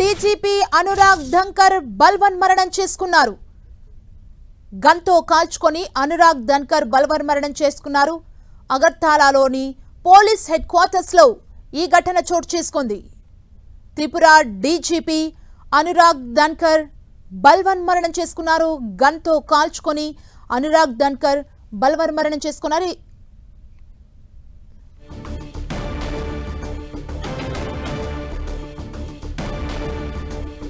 DGP Anurag Dhankhar Balwan మరణం చేసుకున్నారు. గన్తో కాల్చుకొని అనురాగ్ ధన్కర్ బల్వన్ మరణం చేసుకున్నారు. అగర్తలాలోని పోలీస్ హెడ్ క్వార్టర్స్ లో ఈ ఘటన చోటు చేసుకుంది. త్రిపుర డీజీపీ అనురాగ్ ధన్కర్ బల్వన్ మరణం చేసుకున్నారు. గన్తో కాల్చుకొని అనురాగ్ ధన్కర్ బల్వన్ మరణం చేసుకున్నారు.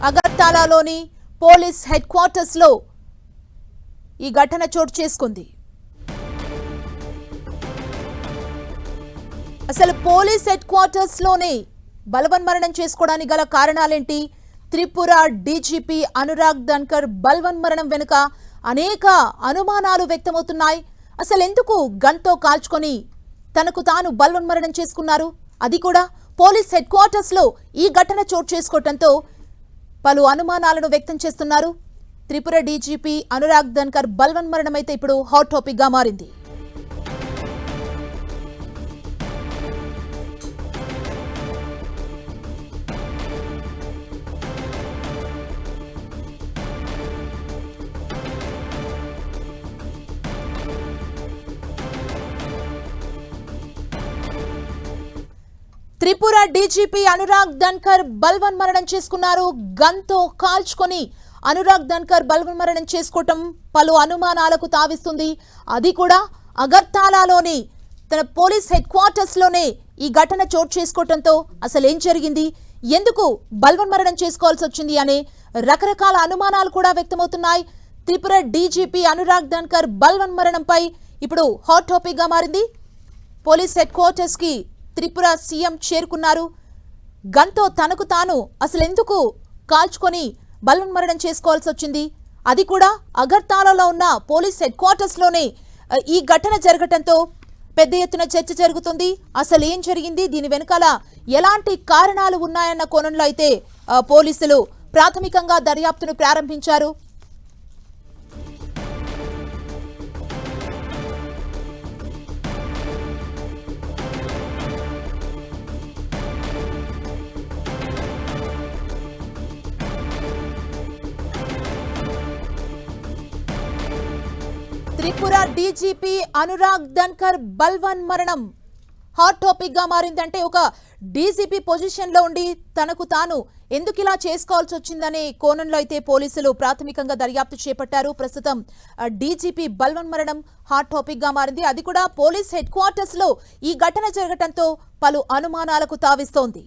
అగర్తలాలోని పోలీస్ హెడ్ క్వార్టర్స్ లో ఈ ఘటన చోటు చేసుకుంది. అసలు పోలీస్ హెడ్ క్వార్టర్స్ లోనే బల్వన్ మరణం చేసుకోవడానికి గల కారణాలేంటి? త్రిపుర డీజీపీ అనురాగ్ ధన్కర్ బల్వన్ మరణం వెనుక అనేక అనుమానాలు వ్యక్తమవుతున్నాయి. అసలు ఎందుకు గన్తో కాల్చుకొని తనకు తాను బల్వన్ మరణం చేసుకున్నారు? అది కూడా పోలీస్ హెడ్ క్వార్టర్స్ లో ఈ ఘటన చోటు చేసుకోవడంతో పలు అనుమానాలను వ్యక్తం చేస్తున్నారు. త్రిపుర డీజీపీ అనురాగ్ ధన్కర్ బల్వన్ మరణం అయితే ఇప్పుడు హాట్ టాపిక్ గా మారింది. త్రిపుర డీజీపీ అనురాగ్ ధన్కర్ బల్వన్ మరణం చేసుకున్నారు. గన్తో కాల్చుకొని అనురాగ్ ధన్కర్ బల్వన్ మరణం చేసుకోవటం పలు అనుమానాలకు తావిస్తుంది. అది కూడా అగర్తలాలోని తన పోలీస్ హెడ్ క్వార్టర్స్ లోనే ఈ ఘటన చోటు చేసుకోవటంతో అసలు ఏం జరిగింది, ఎందుకు బల్వన్ మరణం చేసుకోవాల్సి వచ్చింది అనే రకరకాల అనుమానాలు కూడా వ్యక్తమవుతున్నాయి. త్రిపుర డీజీపీ అనురాగ్ ధన్కర్ బల్వన్ మరణంపై ఇప్పుడు హాట్ టాపిక్ గా మారింది. పోలీస్ హెడ్ క్వార్టర్స్ కి త్రిపుర సీఎం చేరుకున్నారు. గన్తో తనకు తాను అసలు ఎందుకు కాల్చుకొని బల్వన్ మరణం చేసుకోవాల్సి వచ్చింది, అది కూడా అగర్తలాలో ఉన్న పోలీస్ హెడ్ క్వార్టర్స్ లోనే ఈ ఘటన జరగటంతో పెద్ద ఎత్తున చర్చ జరుగుతుంది. అసలు ఏం జరిగింది, దీని వెనకాల ఎలాంటి కారణాలు ఉన్నాయన్న కోణంలో అయితే పోలీసులు ప్రాథమికంగా దర్యాప్తును ప్రారంభించారు. త్రిపుర డీజీపీ అనురాగ్ ధన్కర్ బల్వన్ మరణం హాట్ టాపిక్ గా మారిందంటే ఒక డీజీపీ పొజిషన్ లో ఉండి తనకు తాను ఎందుకు ఇలా చేసుకోవాల్సి వచ్చిందనే కోణంలో అయితే పోలీసులు ప్రాథమికంగా దర్యాప్తు చేపట్టారు. ప్రస్తుతం డీజీపీ బల్వన్ మరణం హాట్ టాపిక్ గా మారింది. అది కూడా పోలీస్ హెడ్ క్వార్టర్స్ లో ఈ ఘటన జరగటంతో పలు అనుమానాలకు తావిస్తోంది.